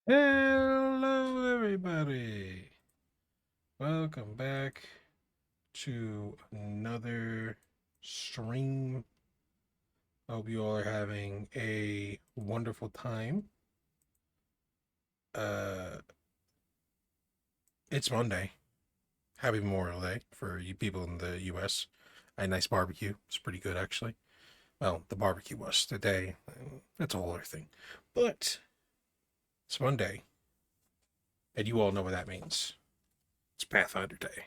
Hello, everybody. Welcome back to another stream. Hope you all are having a wonderful time. Uh, it's Monday. Happy Memorial Day for you people in the U.S. I had a nice barbecue. It's pretty good, actually. Well, the barbecue was today. That's a whole other thing. But it's Monday, and you all know what that means. It's Pathfinder Day.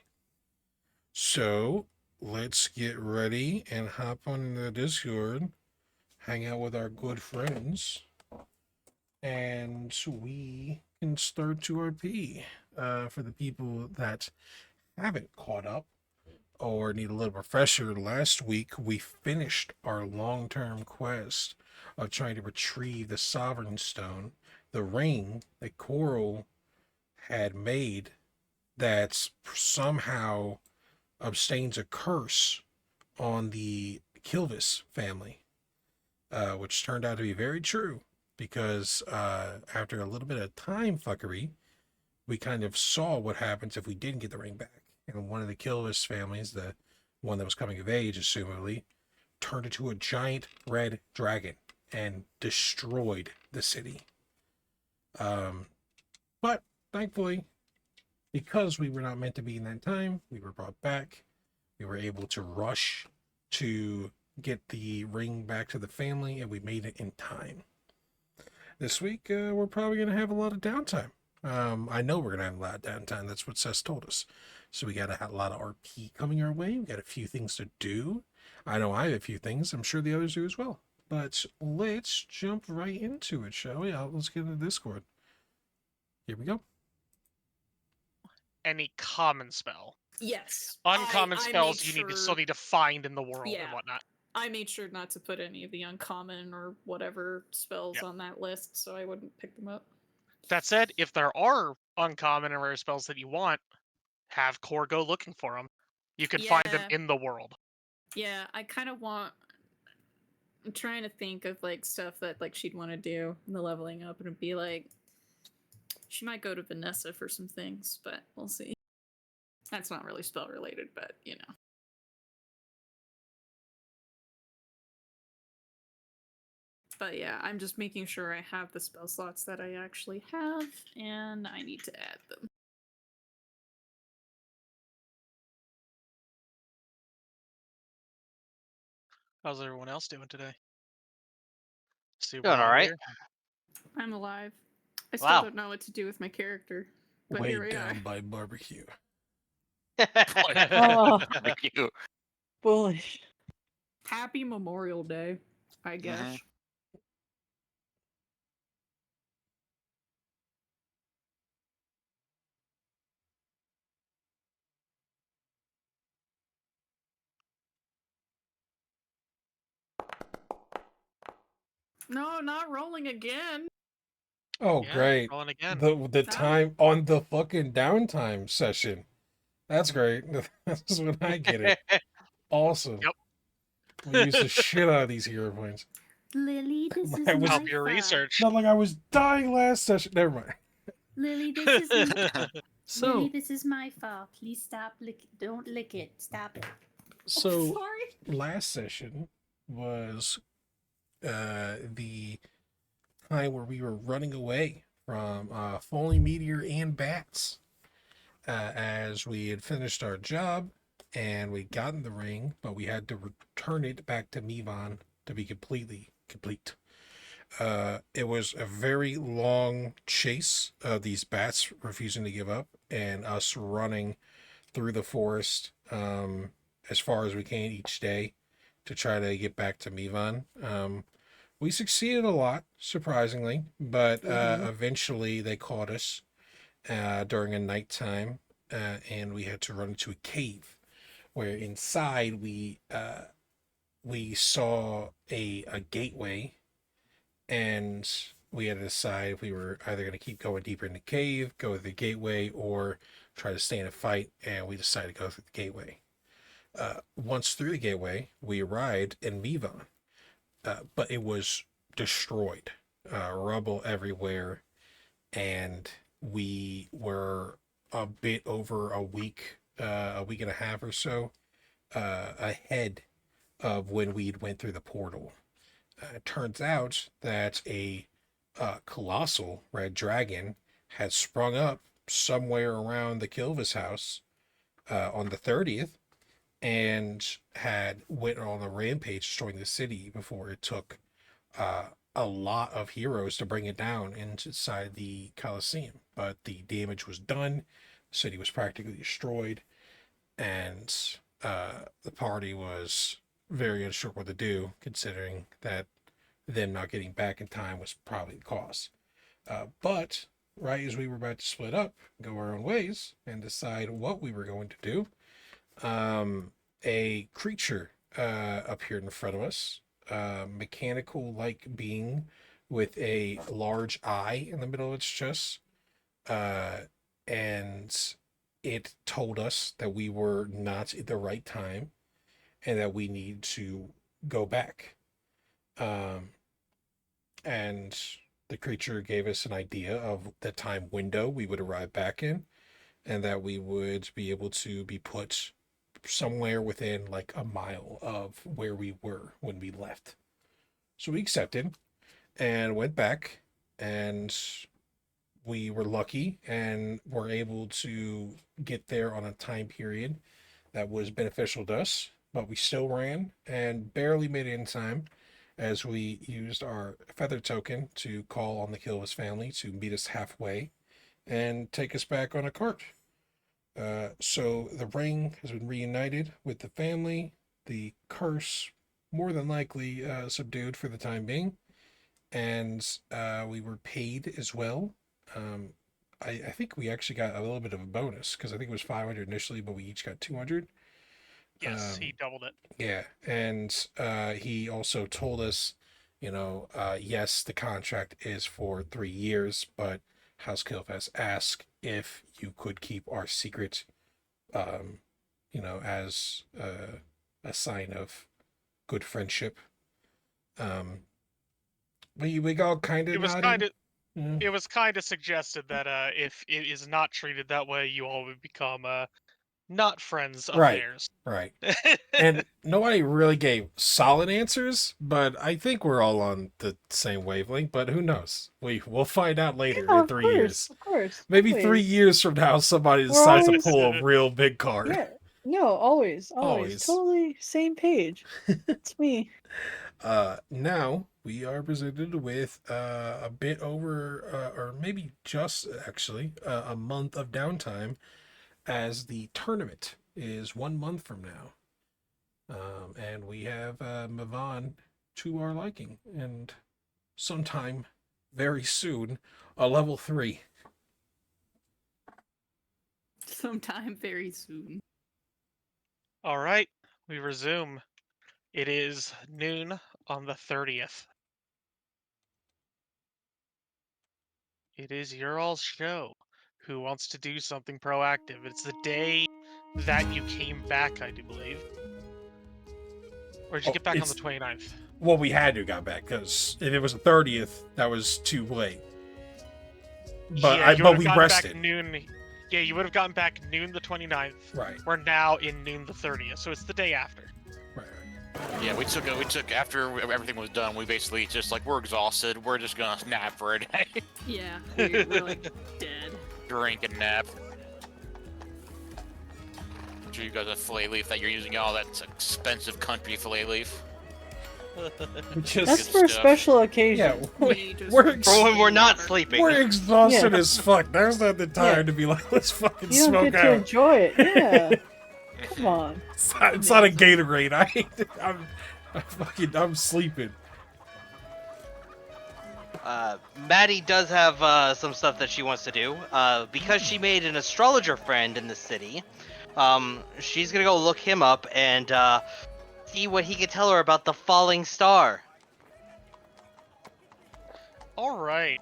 So let's get ready and hop on the Discord, hang out with our good friends, and we can start to RP. For the people that haven't caught up or need a little refresher, last week we finished our long-term quest of trying to retrieve the Sovereign Stone, the ring that Coral had made that somehow abstains a curse on the Kilvis family, which turned out to be very true because after a little bit of time fuckery, we kind of saw what happens if we didn't get the ring back. And one of the Kilvis families, the one that was coming of age, assumably, turned into a giant red dragon and destroyed the city. But thankfully, because we were not meant to be in that time, we were brought back. We were able to rush to get the ring back to the family, and we made it in time. This week, we're probably going to have a lot of downtime. I know we're going to have a lot of downtime. That's what Seth told us. So we got a lot of RP coming our way. We got a few things to do. I know I have a few things. I'm sure the others do as well. But let's jump right into it, shall we? Let's get into Discord. Here we go. Any common spell. Yes. Uncommon I spells made you need to sure- still need to find in the world Yeah. and whatnot. I made sure not to put any of the uncommon or whatever spells Yep. on that list, so I wouldn't pick them up. That said, if there are uncommon and rare spells that you want, have Core go looking for them. You can find them Yeah. in the world. Yeah, I kind of want. I'm trying to think of like stuff that like she'd want to do in the leveling up, and it'd be like she might go to Vanessa for some things, but we'll see. That's not really spell related, but you know. But yeah, I'm just making sure I have the spell slots that I actually have, and I need to add them. How's everyone else doing today? Doing all right. I'm alive. I still Wow. don't know what to do with my character, but Way here we are. down by barbecue. Oh. Barbecue. Bullish. Happy Memorial Day, I guess. Mhm. No, not rolling again. Oh, Yeah, great. rolling again. The time on the fucking downtime session. That's great. That's when I get it. Awesome. Yep. We use the shit out of these hero points. Lily, this is I was- my Help your fault. research. Not like I was dying last session. Never mind. Lily, this is Lily, So, this is my fault. Please stop don't lick it. Stop it. so Sorry. last session was the time where we were running away from falling meteor and bats, as we had finished our job and we'd gotten the ring, but we had to return it back to Mivan to be completely complete. It was a very long chase of these bats refusing to give up and us running through the forest as far as we can each day to try to get back to Mivan. We succeeded a lot, surprisingly, but eventually they caught us during a nighttime, and we had to run into a cave where inside we saw a gateway, and we had to decide if we were either going to keep going deeper in the cave, go to the gateway, or try to stay in a fight, and we decided to go through the gateway. Once through the gateway, we arrived in Mivan, but it was destroyed, rubble everywhere, and we were a bit over a week and a half or so ahead of when we'd went through the portal. It turns out that a colossal red dragon had sprung up somewhere around the Kilvis house on the 30th, and had went on a rampage destroying the city before it took a lot of heroes to bring it down inside the Colosseum. But the damage was done, the city was practically destroyed, and the party was very unsure what to do, considering that them not getting back in time was probably the cause. But right as we were about to split up, go our own ways, and decide what we were going to do, a creature appeared in front of us, mechanical-like being with a large eye in the middle of its chest, and it told us that we were not at the right time and that we need to go back. And the creature gave us an idea of the time window we would arrive back in, and that we would be able to be put somewhere within like a mile of where we were when we left. So we accepted and went back, and we were lucky and were able to get there on a time period that was beneficial to us, but we still ran and barely made it in time, as we used our feather token to call on the Kilvis family to meet us halfway and take us back on a cart. So the ring has been reunited with the family, the curse more than likely subdued for the time being, and we were paid as well. I think we actually got a little bit of a bonus, because I think it was 500 initially, but we each got 200. Yes, he doubled it. Yeah, and he also told us, yes, the contract is for 3 years, but House Killfest asked if you could keep our secret, as a sign of good friendship. We all kind of It was nodded. kind of Yeah. it was kind of suggested that if it is not treated that way, you all would become not friends of Right. theirs. Right. And nobody really gave solid answers, but I think we're all on the same wavelength. But who knows? We'll find out later Yeah, in 3 years. Of course. Maybe always. 3 years from now, somebody We're decides to always- pull a real big card. Yeah. No, always. Always. Totally same page. It's me. Now we are presented with a bit over, or maybe just actually, a month of downtime, as the tournament is 1 month from now. And we have Mavan to our liking, and sometime very soon, a level 3. Sometime very soon. All right, we resume. It is noon on the 30th. It is your all's show. Who wants to do something proactive? It's the day that you came back, I do believe. Or did you get back on the 29th? Well, we had to got back, because if it was the 30th, that was too late. But yeah, you but would've we gotten rested. Back noon. Yeah, you would have gotten back noon the 29th. Right. We're now in noon the 30th, so it's the day after. Right. Yeah, we took after everything was done. We basically just we're exhausted. We're just gonna nap for a day, Yeah, we're like dead. drink and nap. I'm sure you guys have fillet leaf that you're using all that expensive country fillet leaf. That's Good for a stuff. special occasion. Yeah, We just we're drink For when we're not water. sleeping. we're exhausted Yeah. as fuck. There's not the time Yeah. to be like, let's fucking You don't smoke get to out. enjoy it. Yeah. Come on. It's not a Gatorade. I'm sleeping. Maddie does have some stuff that she wants to do. Because she made an astrologer friend in the city, she's gonna go look him up and see what he can tell her about the falling star. All right.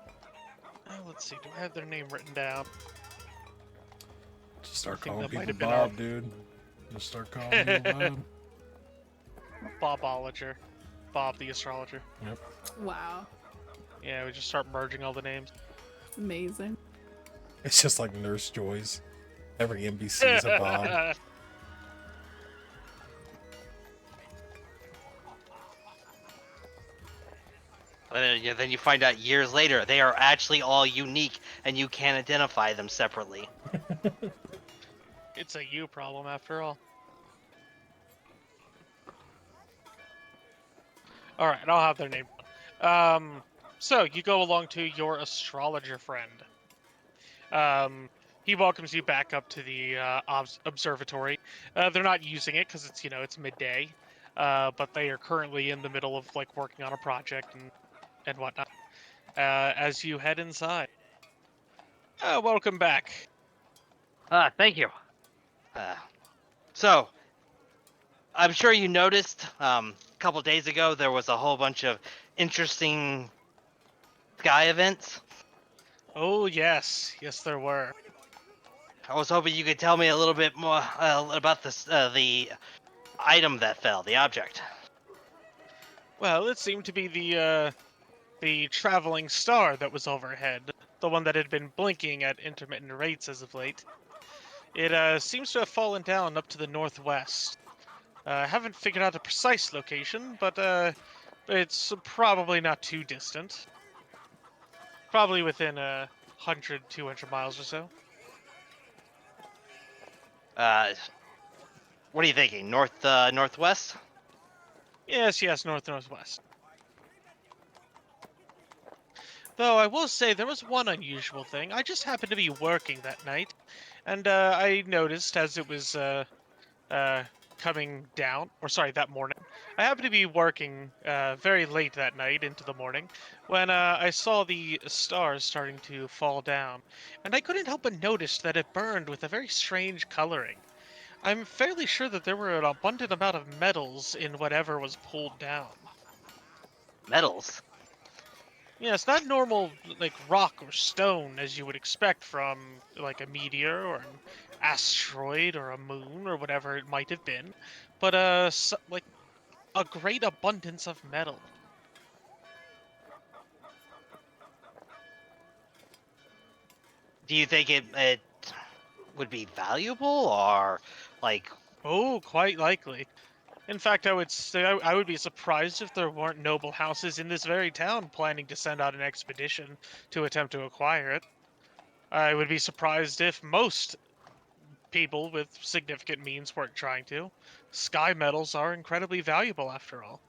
Let's see. Do I have their name written down? Just start I think calling that might people have been Bob, dude. Just start calling people Bob. Bobologer. Bob the astrologer. Wow. Yeah, we just start merging all the names. It's amazing. It's just like Nurse Joy's. Every NPC is a bomb. Then you find out years later they are actually all unique, and you can't identify them separately. It's a you problem after all. All right, I'll have their name. So you go along to your astrologer friend. He welcomes you back up to the observatory. They're not using it because it's midday, but they are currently in the middle of like working on a project and whatnot. As you head inside, welcome back. Thank you. So, I'm sure you noticed a couple days ago there was a whole bunch of interesting sky events. Oh yes, yes there were. I was hoping you could tell me a little bit more about this, the item that fell, the object. Well, it seemed to be the traveling star that was overhead, the one that had been blinking at intermittent rates as of late. It seems to have fallen down up to the northwest. I haven't figured out a precise location, but it's probably not too distant. Probably within 100, 200 miles or so. What are you thinking? Northwest? Yes, northwest. Though I will say there was one unusual thing. I just happened to be working that night, and I noticed as it was coming down, or sorry, that morning. I happened to be working very late that night into the morning when I saw the stars starting to fall down, and I couldn't help but notice that it burned with a very strange coloring. I'm fairly sure that there were an abundant amount of metals in whatever was pulled down. Metals. Yeah, it's not normal like rock or stone as you would expect from like a meteor or an asteroid or a moon or whatever it might have been, but like a great abundance of metal. Do you think it would be valuable, or like? Oh, quite likely. In fact, I would say I would be surprised if there weren't noble houses in this very town planning to send out an expedition to attempt to acquire it. I would be surprised if most people with significant means weren't trying to. Sky metals are incredibly valuable after all.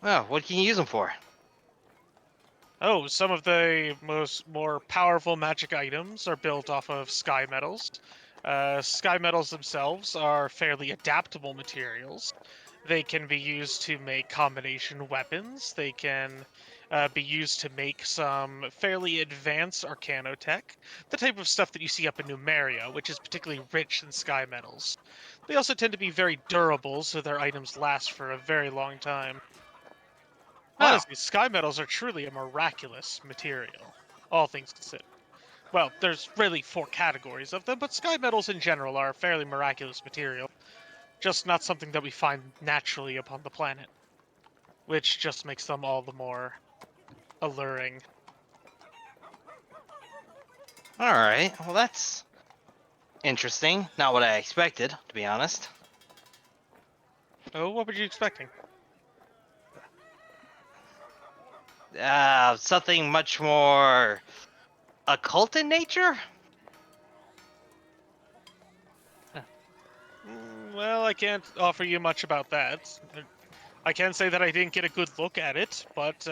Oh, what can you use them for? Oh, some of the more powerful magic items are built off of sky metals. Sky metals themselves are fairly adaptable materials. They can be used to make combination weapons. They can be used to make some fairly advanced arcanotech, the type of stuff that you see up in Numeria, which is particularly rich in sky metals. They also tend to be very durable, so their items last for a very long time. Oh, Honestly, sky metals are truly a miraculous material, all things considered. Well, there's really 4 categories of them, but sky metals in general are a fairly miraculous material. Just not something that we find naturally upon the planet, which just makes them all the more alluring. all right. Well, that's interesting. Not what I expected, to be honest. Oh, what were you expecting? Something much more occult in nature. Well, I can't offer you much about that. I can say that I didn't get a good look at it, but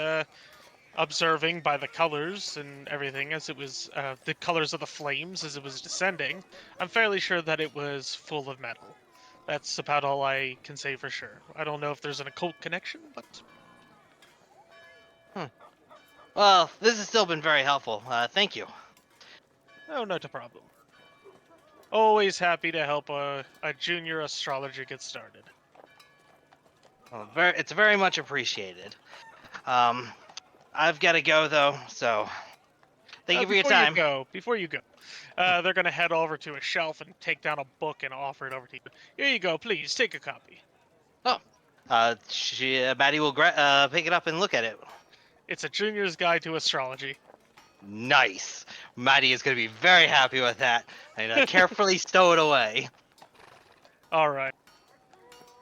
observing by the colors and everything as it was, the colors of the flames as it was descending, I'm fairly sure that it was full of metal. That's about all I can say for sure. I don't know if there's an occult connection, but Well, this has still been very helpful. Thank you. oh, not a problem. Always happy to help a junior astrologer get started. Well, it's very much appreciated. I've got to go though, so thank you for your time. Before you go, they're gonna head over to a shelf and take down a book and offer it over to you. Here you go, please take a copy. Oh, Maddie will pick it up and look at it. It's a junior's guide to astrology. Nice. Maddie is going to be very happy with that. And carefully stow it away. All right.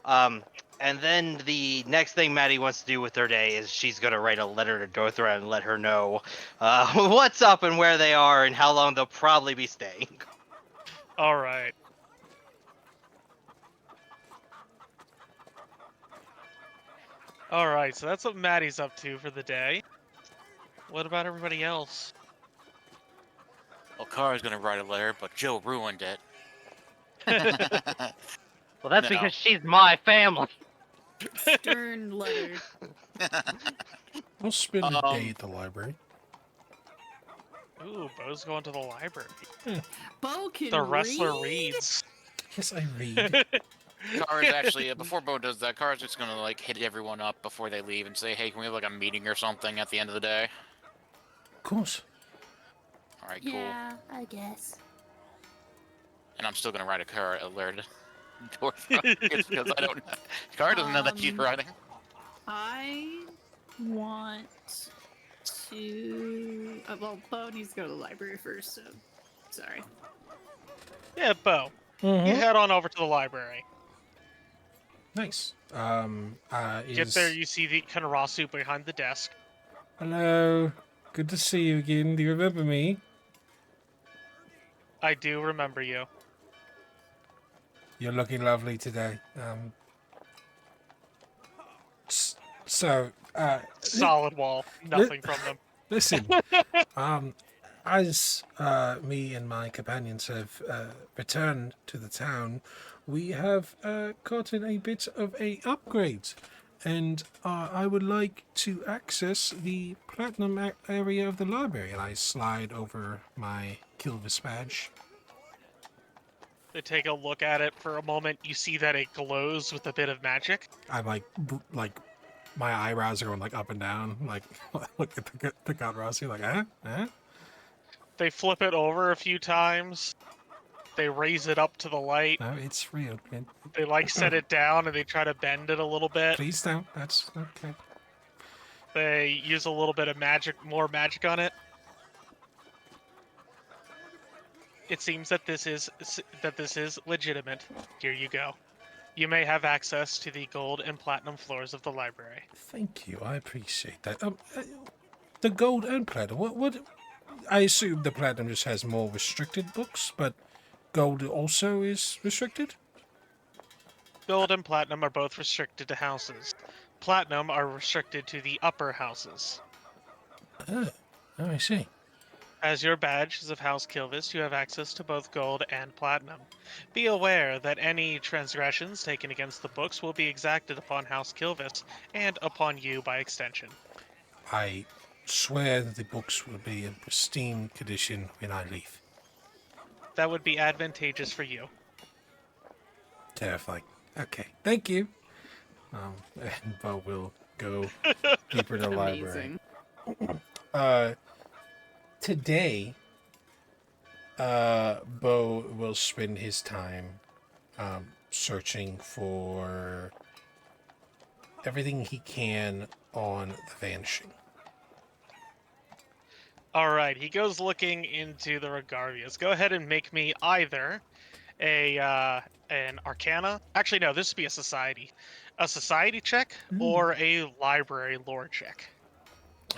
And then the next thing Maddie wants to do with her day is she's going to write a letter to Dorthra and let her know what's up and where they are and how long they'll probably be staying. All right. All right. So that's what Maddie's up to for the day. What about everybody else? Well, Kara's gonna write a letter, but Joe ruined it. Well, that's No. because she's my family. Stern letter. We'll spend a day at the library. Ooh, Bo's going to the library. Bo can The wrestler read? reads. Yes, I read. Kara's actually before Bo does that. Kara's just gonna like hit everyone up before they leave and say, "Hey, can we have like a meeting or something at the end of the day?" Of course. All right, cool. Yeah, I guess. And I'm still gonna write a Kara alert. Because I don't know. Kara doesn't know that she's writing. I want to. Well, Bo needs to go to the library first, so sorry. Yeah, Bo. You Mm-hmm. head on over to the library. Nice. Get there, you see the Kanarasu behind the desk. Hello. Good to see you again. Do you remember me? I do remember you. You're looking lovely today. So, Solid wall. Nothing from them. listen. As me and my companions have returned to the town, we have gotten a bit of a upgrade, and I would like to access the platinum area of the library. And I slide over my Kilvis badge. They take a look at it for a moment. You see that it glows with a bit of magic. I'm like my eyebrows are going like up and down. Like look at the God Rossi, like huh? They flip it over a few times. They raise it up to the light. No, it's real. They like set it down and they try to bend it a little bit. Please don't. That's okay. They use a little bit of magic, more magic on it. It seems that this is legitimate. Here you go. You may have access to the gold and platinum floors of the library. Thank you. I appreciate that. The gold and platinum. What? I assume the platinum just has more restricted books, but gold also is restricted. Gold and platinum are both restricted to houses. Platinum are restricted to the upper houses. Oh, I see. As your badge is of House Kilvis, you have access to both gold and platinum. Be aware that any transgressions taken against the books will be exacted upon House Kilvis, and upon you by extension. I swear that the books will be in pristine condition when I leave. That would be advantageous for you. Terrifying. Okay, thank you. And Bo will go deeper in the library. Amazing. Today, Bo will spend his time searching for everything he can on the Vanishing. Alright, he goes looking into the Regarvias. Go ahead and make me either an Arcana. Actually, no, this would be a Society. A Society check or a Library lore check.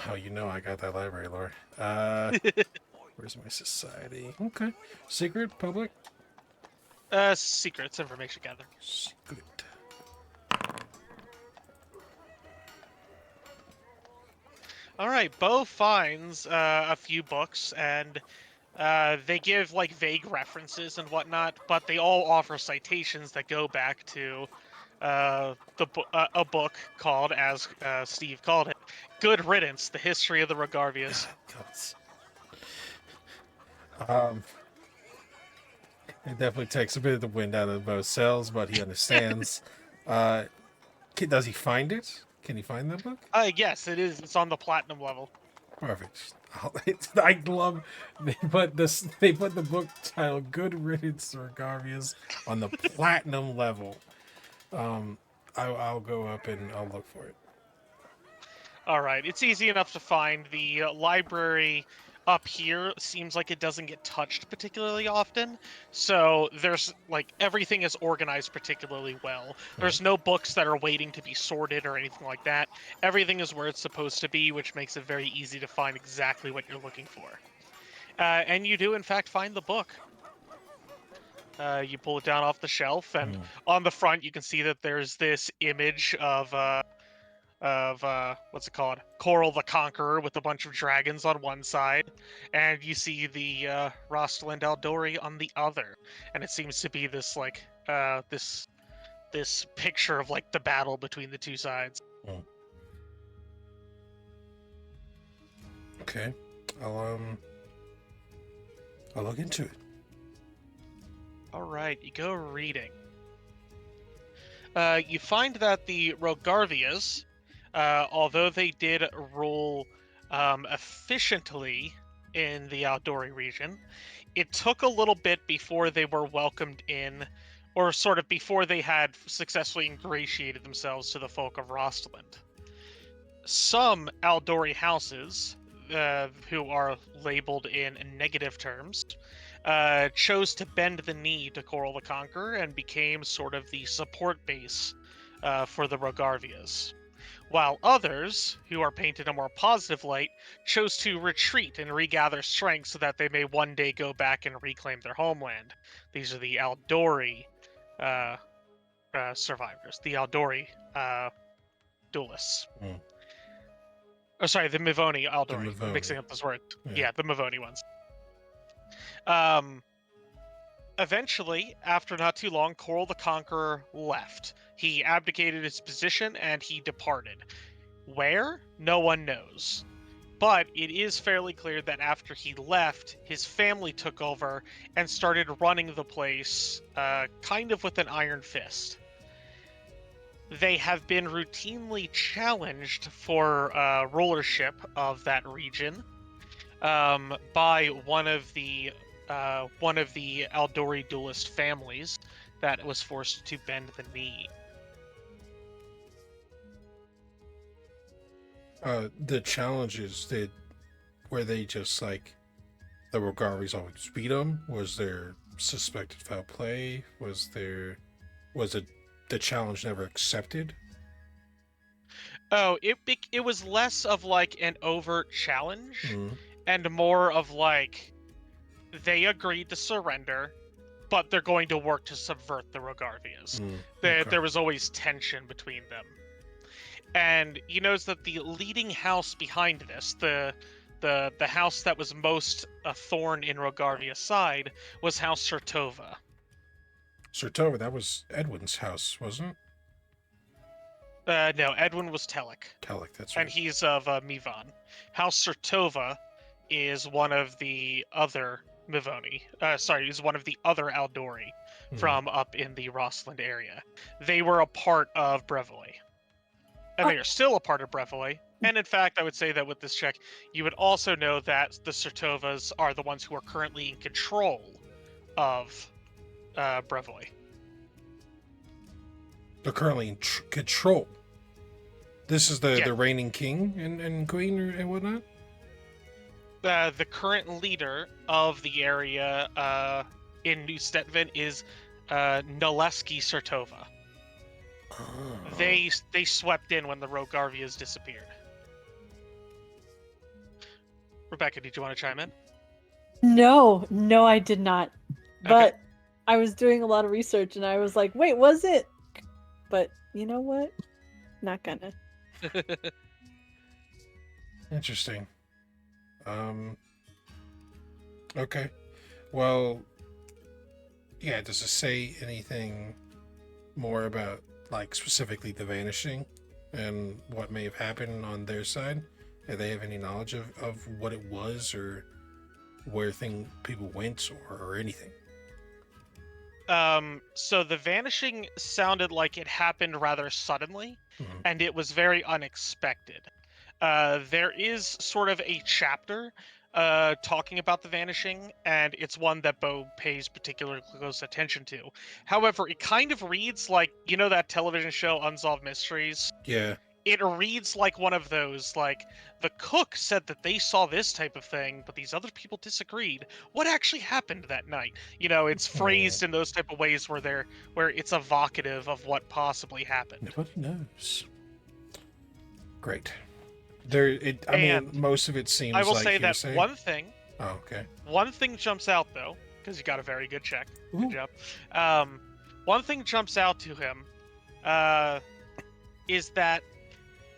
Oh, you know I got that library lore. Where's my Society? Okay. Secret? Public? Secrets, information gather. Secret. Alright, Bo finds a few books, and they give like vague references and whatnot, but they all offer citations that go back to a book called, as Steve called it, Good Riddance, The History of the Regarvias. It definitely takes a bit of the wind out of Bo's sails, but he understands. Does he find it? Can he find that book? Yes, it is. It's on the platinum level. Perfect. I love they put the book title "Good Riddance to Regarvias" on the platinum level. I'll go up and I'll look for it. All right, it's easy enough to find. The library up here seems like it doesn't get touched particularly often. So there's like everything is organized particularly well. There's no books that are waiting to be sorted or anything like that. Everything is where it's supposed to be, which makes it very easy to find exactly what you're looking for. And you do in fact find the book. You pull it down off the shelf, and on the front you can see that there's this image of what's it called? Coral the Conqueror with a bunch of dragons on one side, and you see the Rostland Aldori on the other, and it seems to be this like this picture of like the battle between the two sides. Okay, I'll look into it. All right, you go reading. You find that the Rogarvias, although they did rule efficiently in the Aldori region, it took a little bit before they were welcomed in, or sort of before they had successfully ingratiated themselves to the folk of Rostland. Some Aldori houses, who are labeled in negative terms, chose to bend the knee to Coral the Conqueror and became sort of the support base for the Rogarvias. While others, who are painted a more positive light, chose to retreat and regather strength so that they may one day go back and reclaim their homeland. These are the Aldori survivors, the Aldori duelists. Oh, sorry, the Mivoni Aldori. Mivoni. I'm mixing up those words. Yeah. Yeah, the Mivoni ones. Eventually, after not too long, Coral the Conqueror left. He abdicated his position and he departed. Where? No one knows. But it is fairly clear that after he left, his family took over and started running the place kind of with an iron fist. They have been routinely challenged for rulership of that region by one of the Aldori duelist families that was forced to bend the knee. The challenges were they just like the Rogaris always beat them? Was there suspected foul play? Was it the challenge never accepted? Oh, it was less of like an overt challenge and more of like they agreed to surrender, but they're going to work to subvert the Rogarvias. Okay. There was always tension between them. And you notice that the leading house behind this, the house that was most a thorn in Rogarvia's side, was House Sertova. Sertova, that was Edwin's house, wasn't it? No, Edwin was Telek. Telek, that's right. And he's of Mivan. House Sertova is one of the other Mivoni. Is one of the other Aldori from up in the Rostland area. They were a part of Brevoy. And they are still a part of Brevoy. And in fact, I would say that with this check, you would also know that the Sertovas are the ones who are currently in control of Brevoy. They're currently in control. This is the reigning king and queen and whatnot? The current leader of the area in New Stetvin is Naleski Sertova. Oh. They swept in when the Rogarvias disappeared. Rebecca, did you want to chime in? No, I did not. But Okay. I was doing a lot of research and I was like, wait, was it? But you know what? Not gonna. Interesting. Okay. Well, yeah, does it say anything more about, like, specifically the vanishing and what may have happened on their side? Do they have any knowledge of what it was or where people went or anything? So the vanishing sounded like it happened rather suddenly, and it was very unexpected. There is sort of a chapter talking about the vanishing, and it's one that Bo pays particular close attention to. However, it kind of reads like, you know that television show Unsolved Mysteries? Yeah. it reads like one of those, like, the cook said that they saw this type of thing, but these other people disagreed. What actually happened that night? You know, it's phrased in those type of ways where it's evocative of what possibly happened. Nobody knows. Great. I mean, And most of it seems I will like say that hearsay. Oh, okay. one thing jumps out though, because you got a very good check. Good Ooh. job. One thing jumps out to him, is that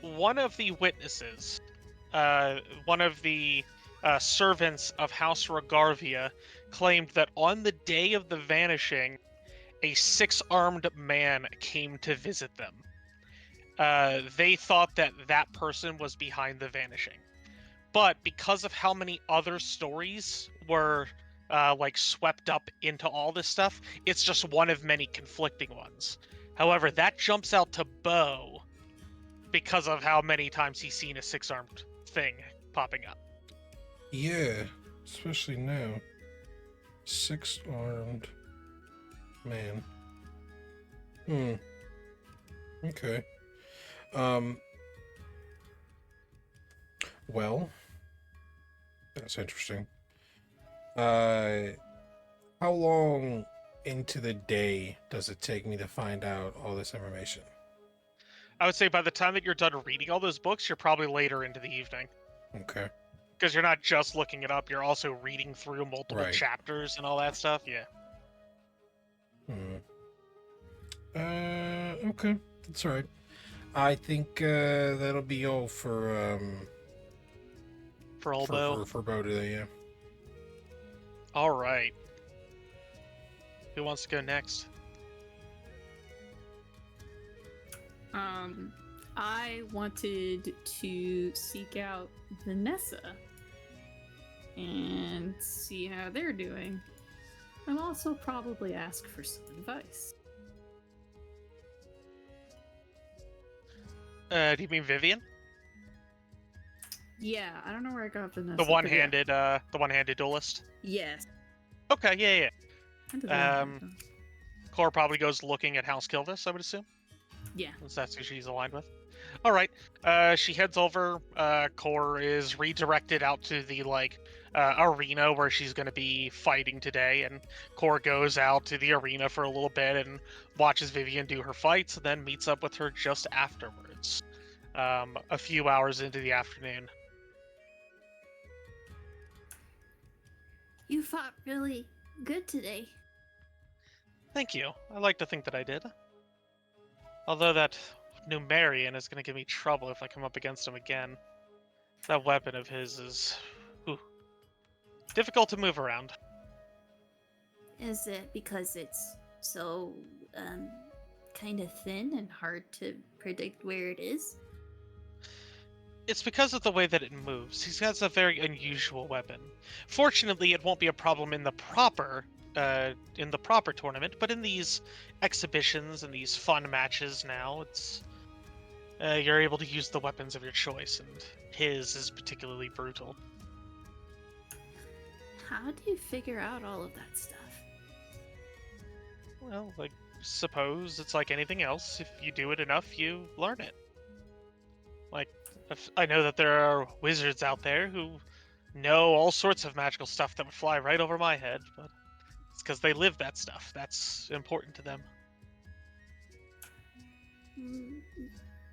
one of the witnesses, one of the servants of House Rogarvia, claimed that on the day of the vanishing, a 6-armed man came to visit them. They thought that that person was behind the vanishing. But because of how many other stories were like swept up into all this stuff, it's just one of many conflicting ones. However, that jumps out to Bo because of how many times he's seen a 6-armed thing popping up. Yeah, especially now. 6-armed man. Okay. Well, that's interesting. How long into the day does it take me to find out all this information? I would say by the time that you're done reading all those books, you're probably later into the evening. Okay. Because you're not just looking it up, you're also reading through multiple Right. chapters and all that stuff, yeah. Okay. That's all right. I think that'll be all for Bo. for Bo today, yeah. Alright. Who wants to go next? I wanted to seek out Vanessa and see how they're doing. I'll also probably ask for some advice. Do you mean Vivian? Yeah, I don't know where I got Vanessa. The but one-handed duelist? Yes. Okay, yeah. When did that Um, happen? Cora probably goes looking at House Kilvis, I would assume, Yeah. since that's who she's aligned with. All right. She heads over. Core is redirected out to the arena where she's going to be fighting today, and Core goes out to the arena for a little bit and watches Vivian do her fights, and then meets up with her just afterwards, a few hours into the afternoon. You fought really good today. Thank you. I like to think that I did. Although that Numerian is going to give me trouble if I come up against him again. That weapon of his is difficult to move around. Is it because it's so kind of thin and hard to predict where it is? It's because of the way that it moves. He has a very unusual weapon. Fortunately, it won't be a problem in the proper tournament, but in these exhibitions and these fun matches now, it's you're able to use the weapons of your choice, and his is particularly brutal. How do you figure out all of that stuff? Well, suppose it's like anything else. If you do it enough, you learn it. I know that there are wizards out there who know all sorts of magical stuff that would fly right over my head, but it's because they live that stuff. That's important to them.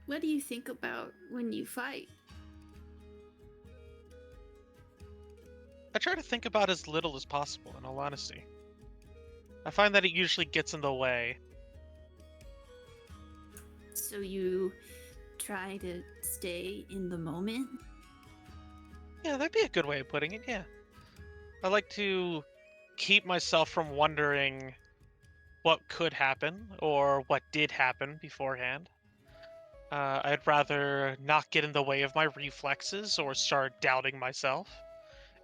What do you think about when you fight? I try to think about as little as possible, in all honesty. I find that it usually gets in the way. So you try to stay in the moment? Yeah, that'd be a good way of putting it, yeah. I like to keep myself from wondering what could happen or what did happen beforehand. I'd rather not get in the way of my reflexes or start doubting myself.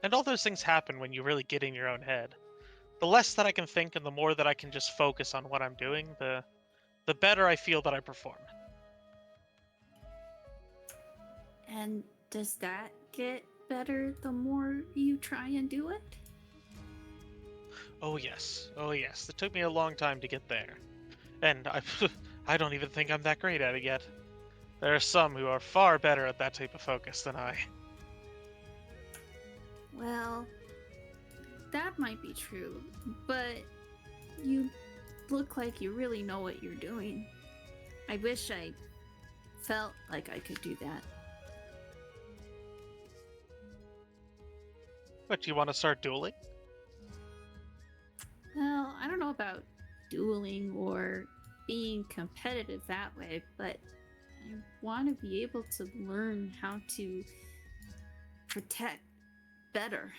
And all those things happen when you really get in your own head. The less that I can think and the more that I can just focus on what I'm doing, the better I feel that I perform. And does that get better the more you try and do it? Oh yes. It took me a long time to get there. And I don't even think I'm that great at it yet. There are some who are far better at that type of focus than I. Well, that might be true, but you look like you really know what you're doing. I wish I felt like I could do that. But do you want to start dueling? Well, I don't know about dueling or being competitive that way, but I want to be able to learn how to protect better.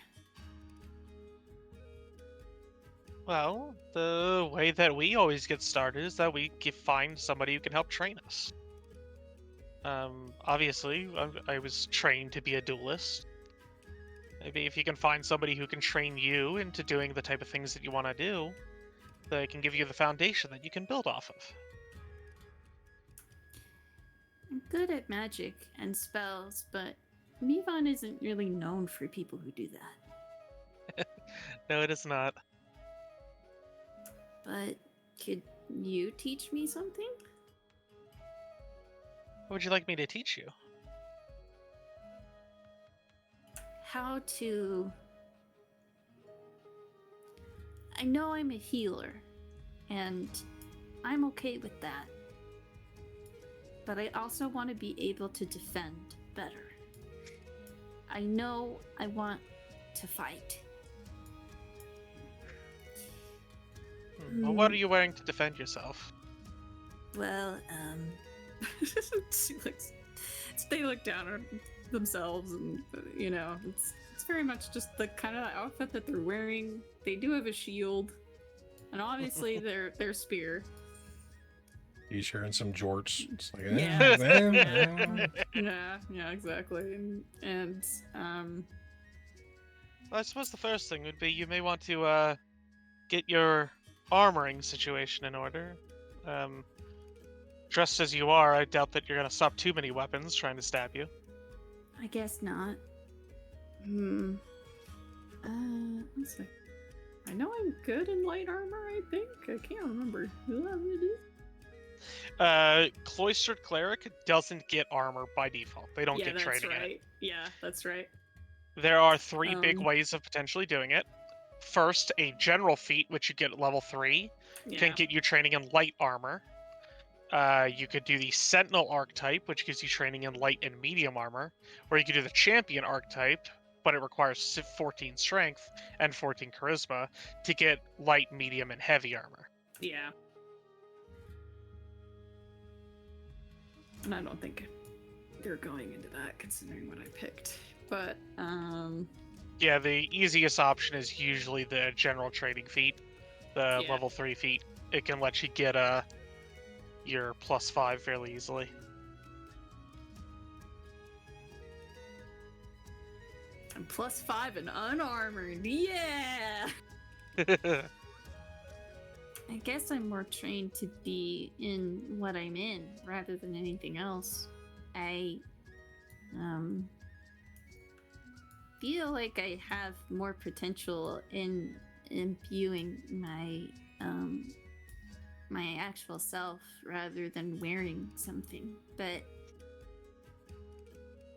Well, the way that we always get started is that we find somebody who can help train us. Obviously, I was trained to be a duelist. Maybe if you can find somebody who can train you into doing the type of things that you want to do, they can give you the foundation that you can build off of. I'm good at magic and spells, but Mivon isn't really known for people who do that. No, it is not. But could you teach me something? What would you like me to teach you? How to... I know I'm a healer, and I'm okay with that. But I also want to be able to defend better. I know I want to fight. Well, what are you wearing to defend yourself? Well, They look down on themselves, and it's very much just the kind of outfit that they're wearing. They do have a shield, and obviously their spear. T-shirt and some jorts. It's like, Yeah, exactly. And Well, I suppose the first thing would be you may want to get your armoring situation in order. Dressed as you are, I doubt that you're going to stop too many weapons trying to stab you. I guess not. let's see. I know I'm good in light armor, I think. I can't remember. Do I really do? Cloistered Cleric doesn't get armor by default. They don't get training in it. Yeah, that's right. There are three big Um, ways of potentially doing it. First, a general feat, which you get at level 3, Yeah. can get you training in light armor. You could do the Sentinel archetype, which gives you training in light and medium armor, or you could do the Champion archetype, but it requires 14 strength and 14 charisma to get light, medium, and heavy armor. Yeah. And I don't think they're going into that considering what I picked. But Yeah, the easiest option is usually the general training feat, the Yeah. level 3 feat. It can let you get your +5 fairly easily. I'm +5 and unarmored. Yeah. I guess I'm more trained to be in what I'm in rather than anything else. I feel like I have more potential in imbuing my my actual self rather than wearing something. But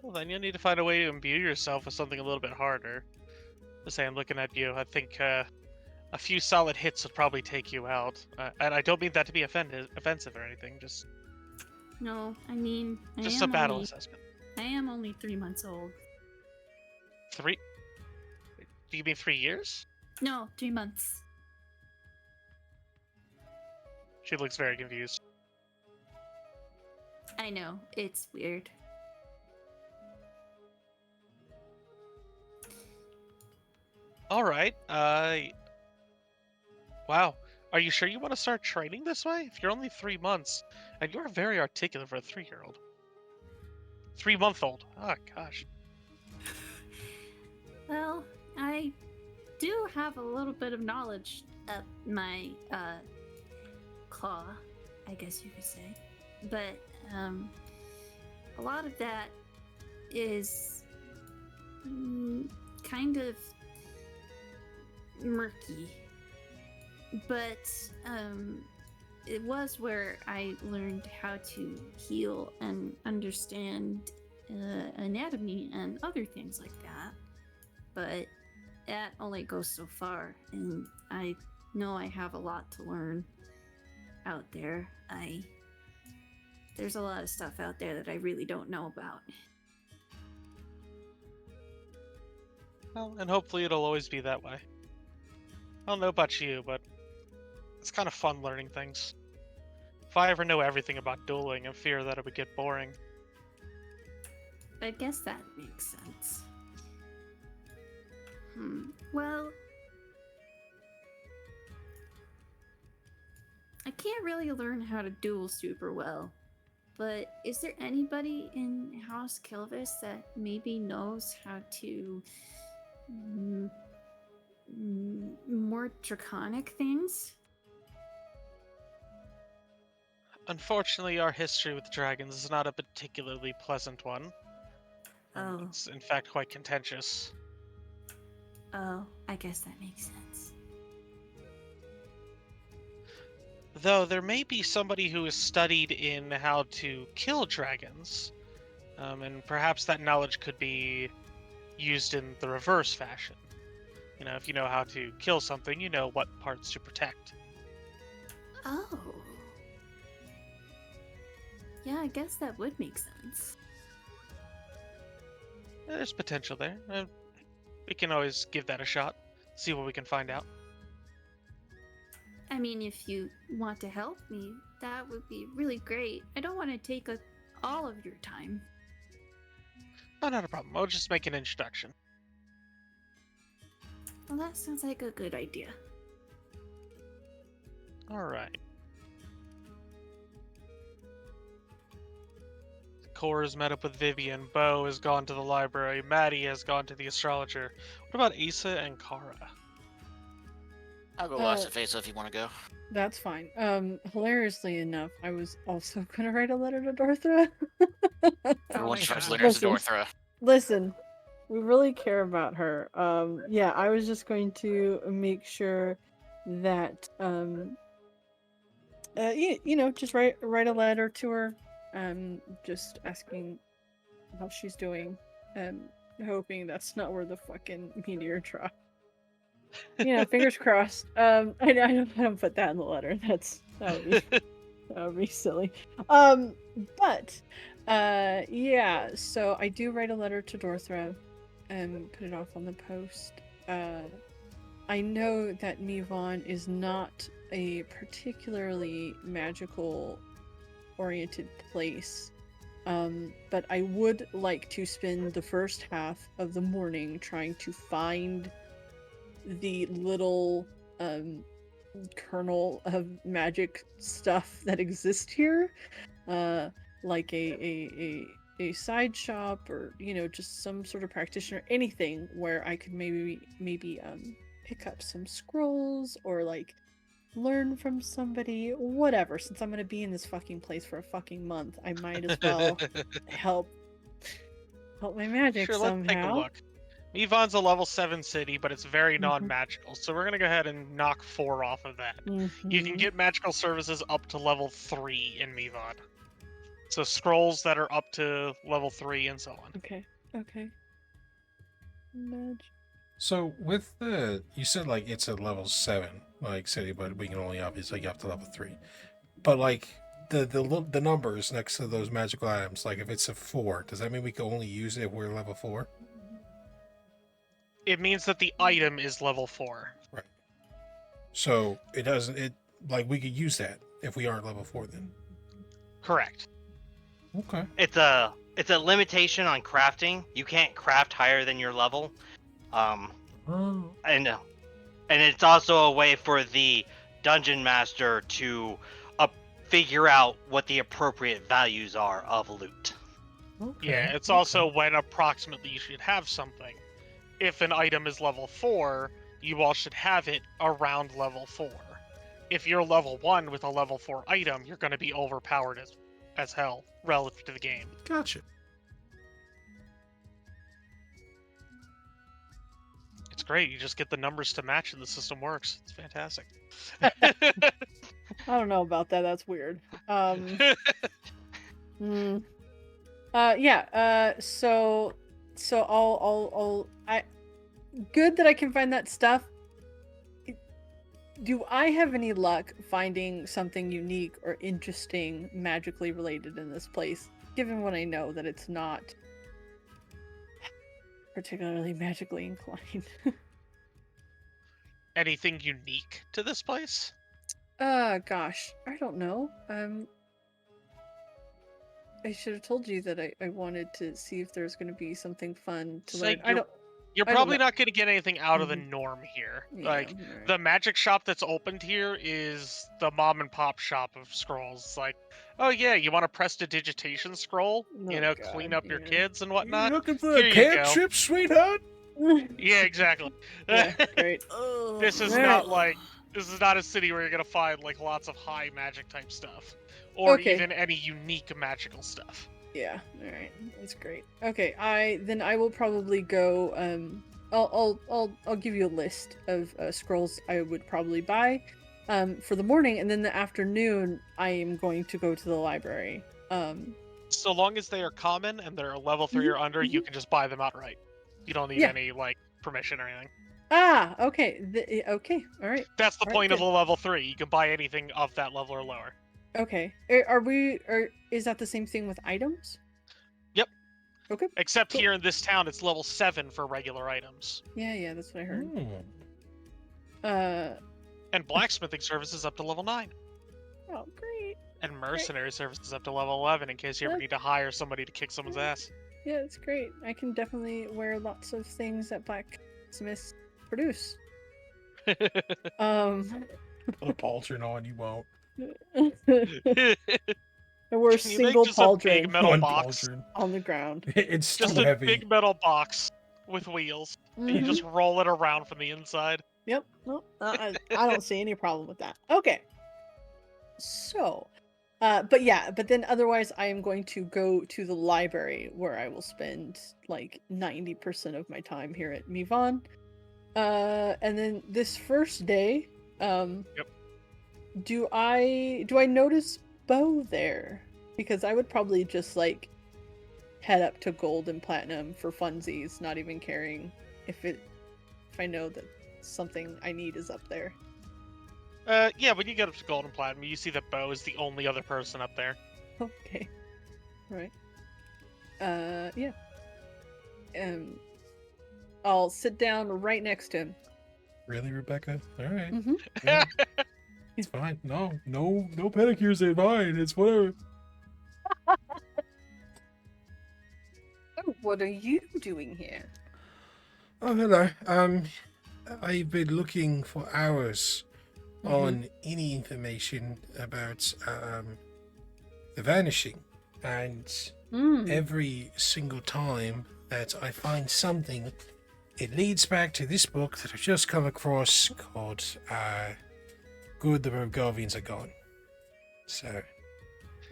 Well, then you'll need to find a way to imbue yourself with something a little bit harder. Just say I'm looking at you. I think a few solid hits would probably take you out. And I don't mean that to be offensive or anything. Just no, I mean, a battle assessment. I am only 3 months old. 3? Do you mean 3 years? No, 3 months. She looks very confused. I know, it's weird. All right. Wow. Are you sure you want to start training this way? If you're only 3 months, and you're very articulate for a 3-year-old. 3-month-old. Oh, gosh. Well, I do have a little bit of knowledge up my claw, I guess you could say. But a lot of that is kind of murky. But it was where I learned how to heal and understand anatomy and other things like that. But that only goes so far, and I know I have a lot to learn out there. There's a lot of stuff out there that I really don't know about. Well, and hopefully it'll always be that way. I don't know about you, but it's kind of fun learning things. If I ever know everything about dueling, I fear that it would get boring. I guess that makes sense. Well, I can't really learn how to duel super well, but is there anybody in House Kilvis that maybe knows how to more draconic things? Unfortunately, our history with dragons is not a particularly pleasant one. Oh. It's in fact quite contentious. Oh, I guess that makes sense. Though there may be somebody who has studied in how to kill dragons, and perhaps that knowledge could be used in the reverse fashion. You know, if you know how to kill something, you know what parts to protect. Oh. Yeah, I guess that would make sense. There's potential there. We can always give that a shot, see what we can find out. I mean, if you want to help me, that would be really great. I don't want to take all of your time. Oh, not a problem. I'll just make an introduction. Well, that sounds like a good idea. Alright. Cora has met up with Vivian, Bo has gone to the library, Maddie has gone to the astrologer. What about Asa and Kara? I'll go last at Asa if you want to go. That's fine. Hilariously enough, I was also gonna write a letter to Dorthra. Everyone my tries God. letters to Listen. Dorthra. Listen, we really care about her. Yeah, I was just going to make sure that you know, just write a letter to her, just asking how she's doing, and hoping that's not where the fucking meteor dropped. You know, fingers crossed. I don't put that in the letter. That would be silly. But yeah. So I do write a letter to Dorthra, and put it off on the post. I know that Mivon is not a particularly magical oriented place. But I would like to spend the first half of the morning trying to find the little kernel of magic stuff that exists here, like a side shop, or you know, just some sort of practitioner, anything where I could maybe pick up some scrolls, or like learn from somebody, whatever. Since I'm gonna be in this fucking place for a fucking month, I might as well help my magic Sure, somehow. let's take a look. Mivon's a level 7 city, but it's very Mhm. non-magical, so we're gonna go ahead and knock 4 off of that. You can Mhm. get magical services up to level 3 in Mivon. So scrolls that are up to level 3 and so on. Okay. So with you said like it's a level 7 like city, but we can only obviously get up to level 3. But like the numbers next to those magical items, like if it's a 4, does that mean we can only use it if we're level 4? It means that the item is level 4. Right. So it doesn't. It like we could use that if we aren't level 4 then. Correct. Okay. It's a limitation on crafting. You can't craft higher than your level. And it's also a way for the dungeon master to figure out what the appropriate values are of loot. Okay. Yeah, it's also when approximately you should have something. If an item is level 4, you all should have it around level 4. If you're level 1 with a level 4 item, you're going to be overpowered as hell relative to the game. Gotcha. It's great. You just get the numbers to match and the system works. It's fantastic. I don't know about that. That's weird. Yeah. So I good that I can find that stuff. Do I have any luck finding something unique or interesting magically related in this place, given what I know that it's not particularly magically inclined? Anything unique to this place? Gosh, I don't know. I should have told you that I wanted to see if there's going to be something fun to So learn. you're I don't probably know. not going to get anything out of the Mhm. norm here. Yeah, Like, alright. the magic shop that's opened here is the mom and pop shop of scrolls. It's like, oh yeah, you want a prestidigitation scroll? Oh Clean god, up your yeah. kids and You whatnot? looking for Here a you camp go. trip, sweetheart? Yeah, exactly. Yeah, great. This is Alright. this is not a city where you're gonna find like lots of high magic type stuff, or Okay. even any unique magical stuff. Yeah, alright. That's great. Okay, I will probably go I'll give you a list of scrolls I would probably buy for the morning, and then the afternoon I am going to go to the library. So long as they are common and they're level 3 or under, you can just buy them outright. You don't need Yeah. any like permission or anything. Okay. Okay, alright. That's the Alright, point of good. the level 3. You can buy anything of that level or lower. Okay. Is that the same thing with items? Yep. Okay. Except Cool. here in this town, it's level 7 for regular items. Yeah, that's what I heard. Hmm. And blacksmithing service is up to level 9. Oh, great. And mercenary service is up to level 11 in case you ever What? need to hire somebody to kick someone's ass. Yeah, it's great. I can definitely wear lots of things that blacksmiths produce. Put a pauldron on, you won't. I wear a Can you make single just a big pauldron metal One box? pauldron. on the ground. It's Just too a heavy. big metal box with wheels. And you Mhm. just roll it around from the inside. Yep. Well, I don't see any problem with that. Okay. So, but then otherwise I am going to go to the library where I will spend like 90% of my time here at Mivan. And then this first day, Yep. do I notice Bo there? Because I would probably just like head up to gold and platinum for funsies, not even caring if I know that something I need is up there. Yeah, when you get up to Golden Platinum, you see that Bo is the only other person up there. Okay. Right. Yeah. I'll sit down right next to him. Really, Rebecca? All right. Mm-hmm. Yeah. It's fine. No pedicures ain't fine. It's whatever. Oh, what are you doing here? Oh, hello. I've been looking for hours on any information about the vanishing, and every single time that I find something, it leads back to this book that I've just come across called Good the Rogavians Are Gone. So,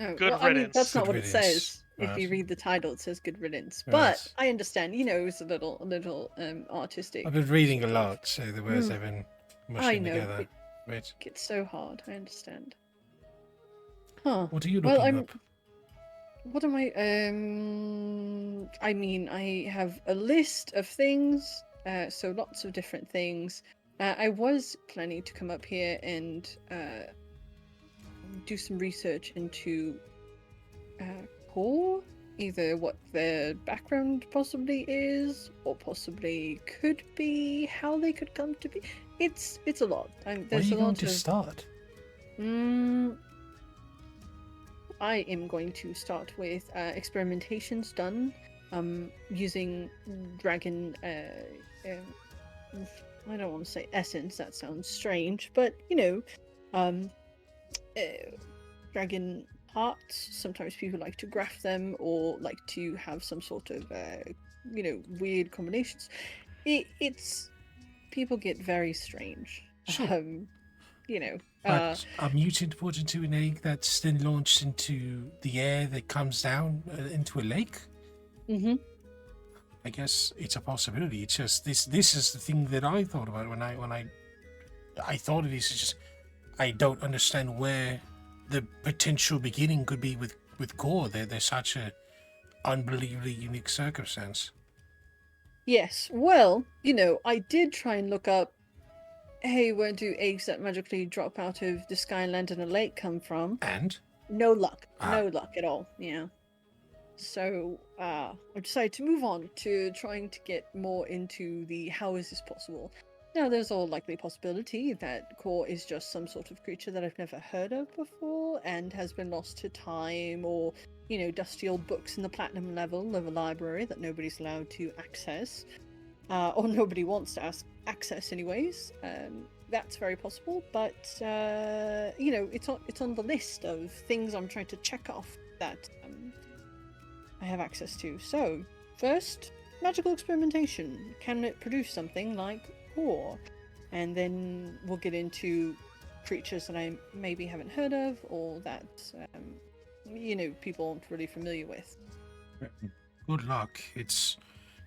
Oh, Good well, I mean, riddance. that's not Good what it riddance. says. If you Right. read the title, it says "Good Riddance." Right. But I understand. You know, it's a little artistic. I've been reading a lot, so the words Mm. have been I mushing know. together. Right. It's so hard. I understand. Huh. What are you Well, looking I'm. up? What am I? I mean, I have a list of things. So lots of different things. I was planning to come up here and do some research into Core, either what their background possibly is, or possibly could be, how they could come to be. It's a lot. Where are There's you a going lot to of. start? I am going to start with experimentations done using dragon. I don't want to say essence. That sounds strange, but you know, dragon parts. Sometimes people like to graft them or like to have some sort of weird combinations. It's people get very strange. Sure. But a mutant put into an egg that's then launched into the air that comes down into a lake? Mm-hmm. I guess it's a possibility. It's just this is the thing that I thought about when I thought of this. It's just I don't understand where the potential beginning could be with Core. They're such a unbelievably unique circumstance. Yes, well, I did try and look up, hey, where do eggs that magically drop out of the sky and land in a lake come from? And No luck. Ah. No luck at all, yeah. So, I decided to move on to trying to get more into the how is this possible. Now, there's all likely possibility that Core is just some sort of creature that I've never heard of before and has been lost to time, or, dusty old books in the platinum level of a library that nobody's allowed to access, or nobody wants to access anyways. That's very possible, but, it's on the list of things I'm trying to check off that I have access to. So, first, magical experimentation. Can it produce something like Core? And then we'll get into creatures that I maybe haven't heard of, or that, people aren't really familiar with. good luck. It's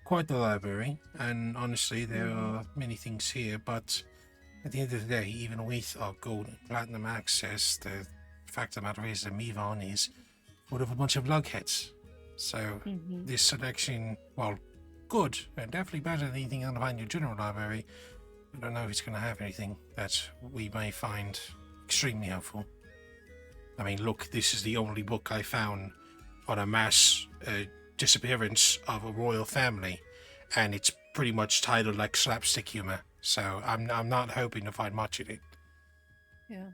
quite the library, and honestly, there are many things here, but at the end of the day, even with our gold and platinum access, the fact of the matter is that Mivon is full of a bunch of lugheads. So this selection, well, good, and definitely better than anything you'll find in your general library. I don't know if it's going to have anything that we may find extremely helpful. I mean, look, this is the only book I found on a mass disappearance of a royal family, and it's pretty much titled like slapstick humor. So I'm not hoping to find much in it. Yeah.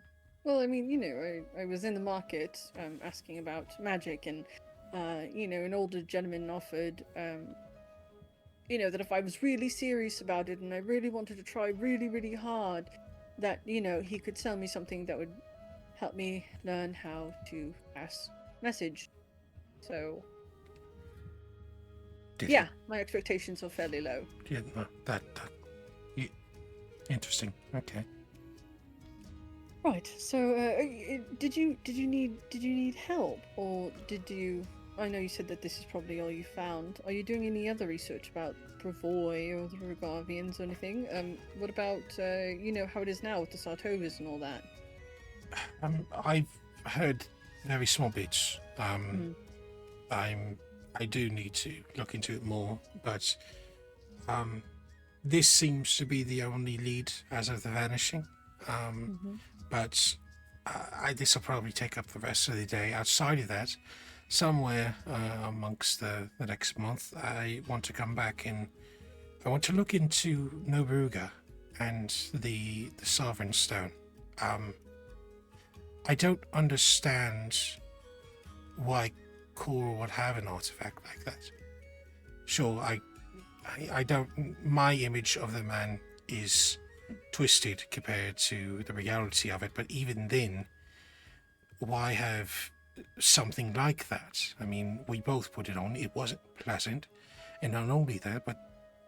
Well, I mean, I was in the market asking about magic, and an older gentleman offered, that if I was really serious about it and I really wanted to try really, really hard, that, he could sell me something that would help me learn how to pass message. So, yeah, my expectations are fairly low. Yeah, interesting. Okay. Right. So, did you need help, or did you? I know you said that this is probably all you found. Are you doing any other research about Bravoy or the Rogavians or anything? What about how it is now with the Sartovas and all that? I've heard very small bits. I do need to look into it more, but this seems to be the only lead as of the vanishing. But this will probably take up the rest of the day. Outside of that, somewhere amongst the next month, I want to come back and I want to look into Noburuga and the Sovereign Stone. I don't understand why Core would have an artifact like that. Sure, I don't. My image of the man is twisted compared to the reality of it, but even then, why have something like that? I mean, we both put it on. It wasn't pleasant, and not only that, but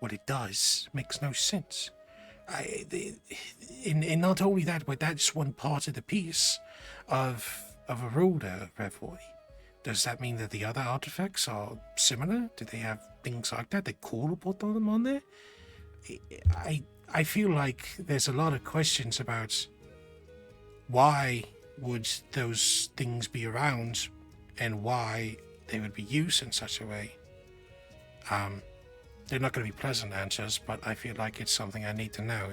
what it does makes no sense. And not only that, but that's one part of the piece of a ruler, Revoy. Does that mean that the other artifacts are similar? Do they have things like that? They cool put them on there? I feel like there's a lot of questions about why would those things be around and why they would be used in such a way. They're not going to be pleasant answers, but I feel like it's something I need to know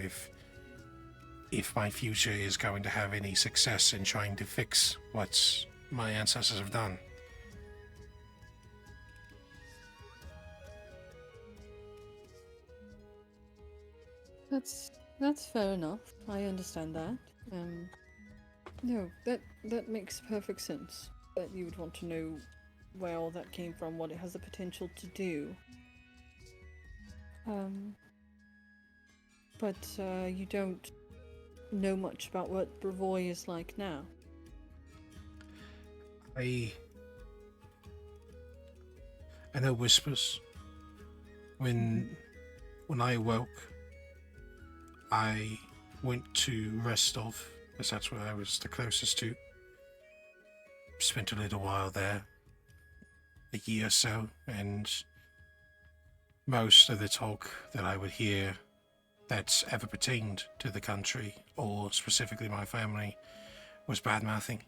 if my future is going to have any success in trying to fix what my ancestors have done. That's fair enough. I understand that. No, that makes perfect sense. That you would want to know where all that came from, what it has the potential to do. But you don't know much about what Bravoy is like now. I know whispers. When I awoke, I went to Restov, because that's where I was the closest to. Spent a little while there, a year or so, and most of the talk that I would hear that's ever pertained to the country, or specifically my family, was bad-mouthing.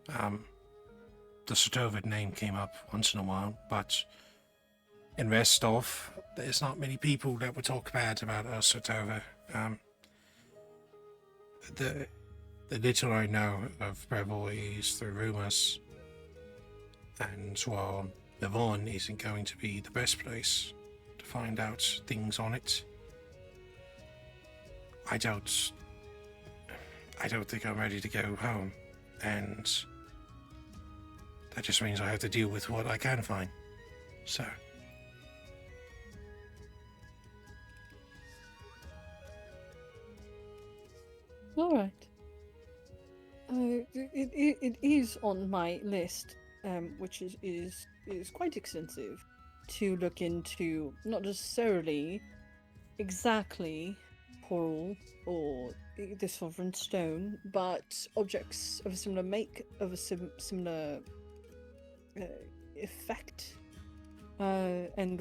The Sotovid name came up once in a while, but in Restov, there's not many people that would talk bad about us Sotova. The little I know of Brevoy is through rumors, and while Levon isn't going to be the best place to find out things on it, I don't think I'm ready to go home, and that just means I have to deal with what I can find. So. All right. It is on my list, which is quite extensive, to look into not necessarily exactly coral or the sovereign stone, but objects of a similar make, of a similar effect, and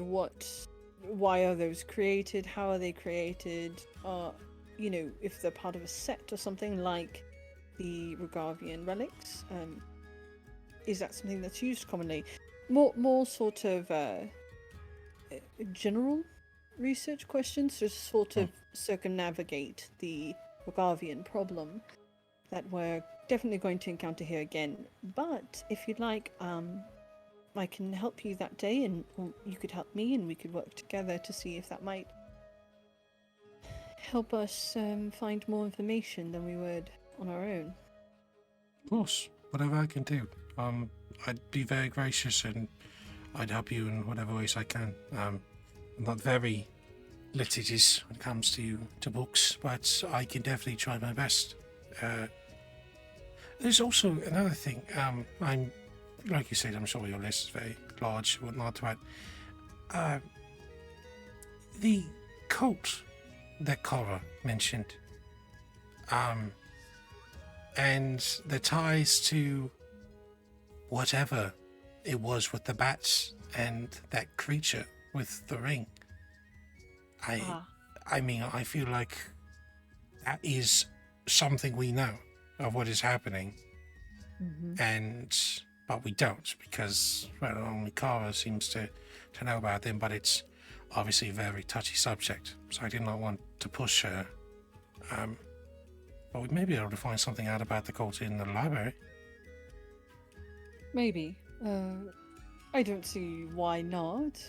why are those created? How are they created? If they're part of a set or something like the Rogavian relics, is that something that's used commonly? More sort of general research questions to sort of circumnavigate the Rogavian problem that we're definitely going to encounter here again. But if you'd like, I can help you that day, and you could help me, and we could work together to see if that might help us find more information than we would on our own. Of course, whatever I can do. I'd be very gracious, and I'd help you in whatever ways I can. I'm not very litigious when it comes to books, but I can definitely try my best. There's also another thing. I'm, like you said, I'm sure your list is very large and whatnot, but the cult that Cora mentioned, and the ties to whatever it was with the bats and that creature with the ring. I mean, I feel like that is something we know of what is happening, but we don't, because, well, only Kara seems to know about them, but it's obviously a very touchy subject, so I did not want to push her. But we may be able to find something out about the cult in the library. Maybe. I don't see why not.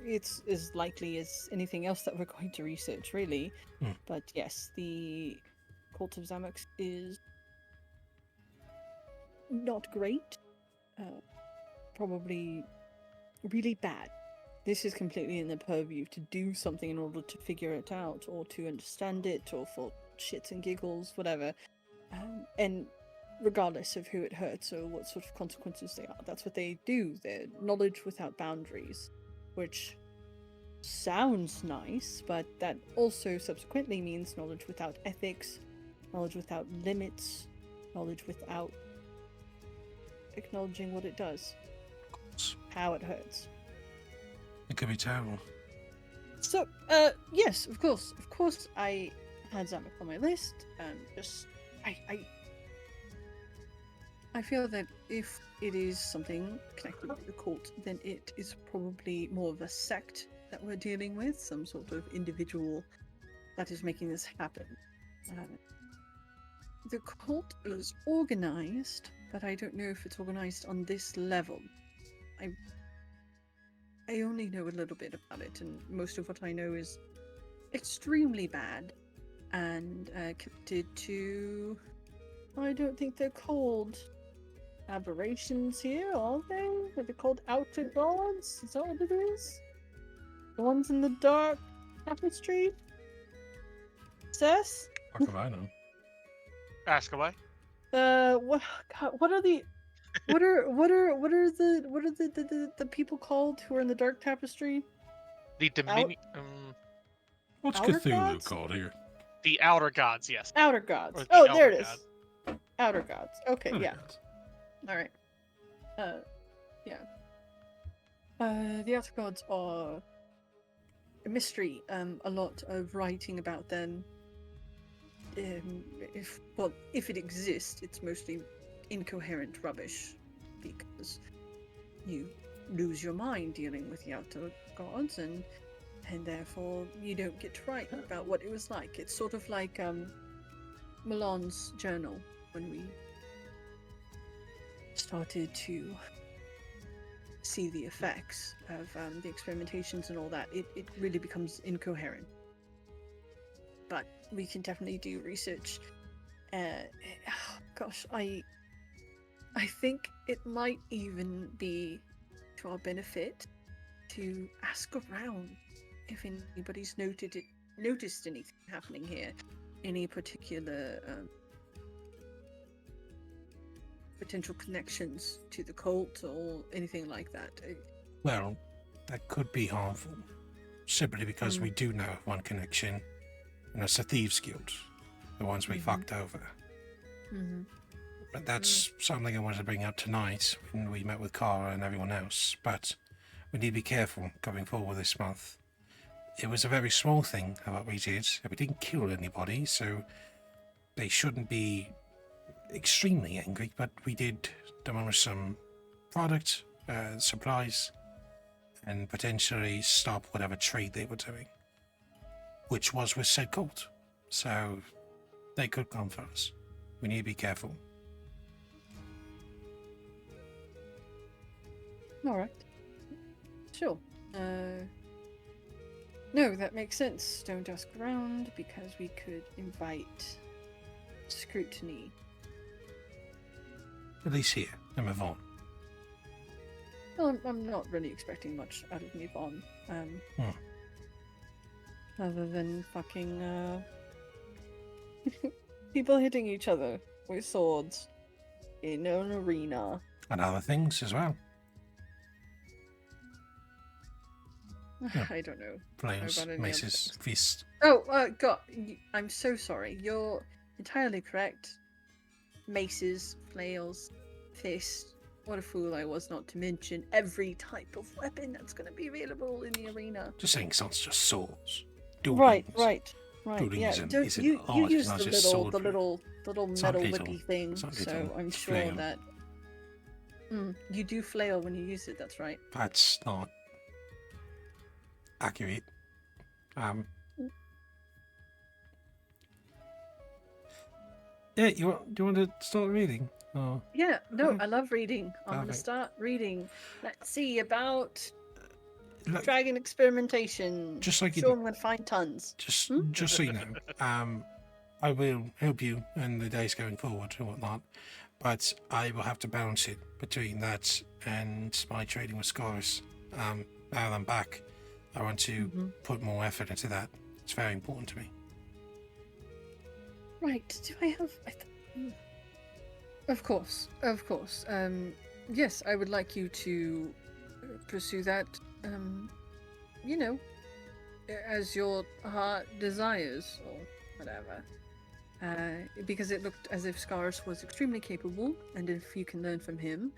It's as likely as anything else that we're going to research, really. But yes, the cult of Zamox is not great. Probably really bad. This is completely in the purview to do something in order to figure it out, or to understand it, or for shits and giggles, whatever. And regardless of who it hurts or what sort of consequences they are, that's what they do. They're knowledge without boundaries, which sounds nice, but that also subsequently means knowledge without ethics, knowledge without limits, knowledge without acknowledging what it does, how it hurts. It could be terrible. So, yes, of course, I had Zamek on my list, and I feel that if it is something connected to the cult, then it is probably more of a sect that we're dealing with, some sort of individual that is making this happen. The cult is organized, but I don't know if it's organized on this level. I only know a little bit about it, and most of what I know is extremely bad and connected to... I don't think they're called aberrations here, are they? Are they called outer gods? Is that what it is? The ones in the dark tapestry? Sess? Fuck if I know. Ask away. What? God, what are the people called who are in the dark tapestry? The Dominion. What's Outer Cthulhu gods? called here? The Outer Gods, yes. Outer gods. Or the Oh, there Elder it is. God. Outer gods. Okay, Outer yeah. gods. All right. Yeah. The outer gods are a mystery. A lot of writing about them. If it exists, it's mostly incoherent rubbish, because you lose your mind dealing with the outer gods, and therefore you don't get to write about what it was like. It's sort of like Milan's journal when we started to see the effects of the experimentations and all that. It really becomes incoherent. But we can definitely do research. Gosh, I think it might even be to our benefit to ask around if anybody's noticed anything happening here, any particular potential connections to the cult or anything like that. Well, that could be harmful, simply because we do know of one connection, and it's the Thieves Guild, the ones we fucked over. But that's something I wanted to bring up tonight when we met with Kara and everyone else. But we need to be careful going forward this month. It was a very small thing of what we did. We didn't kill anybody, so they shouldn't be extremely angry. But we did demolish some product, supplies, and potentially stop whatever trade they were doing, which was with said cult. So they could come for us. We need to be careful. All right. Sure. No, that makes sense. Don't ask around, because we could invite scrutiny. At least here, and move on. Well, I'm not really expecting much out of Mivon. Other than fucking people hitting each other with swords in an arena. And other things as well. Yeah. I don't know. Flails, about any other maces, things. fists. Oh, God, I'm so sorry. You're entirely correct. Maces, flails, fists. What a fool I was not to mention every type of weapon that's going to be available in the arena. Just saying it's not just swords. Dual Right. Dueling Yeah, isn't you art, use it's not the just little, sword. metal little. whippy thing. It's not So little, I'm it's sure flail. that you do flail when you use it. That's right. That's not accurate. Yeah, do you want to start reading? Oh, Yeah, no, Oh, I love reading. I'm going to perfect. start reading. Let's see about look, dragon experimentation. just like you Sure, know, I'm going to find tons. just so you know, I will help you in the days going forward and whatnot, but I will have to balance it between that and my trading with scars. Now I'm back, I want to put more effort into that. It's very important to me. Right, do I have... Of course. Yes, I would like you to pursue that, as your heart desires, or whatever. Because it looked as if Scars was extremely capable, and if you can learn from him,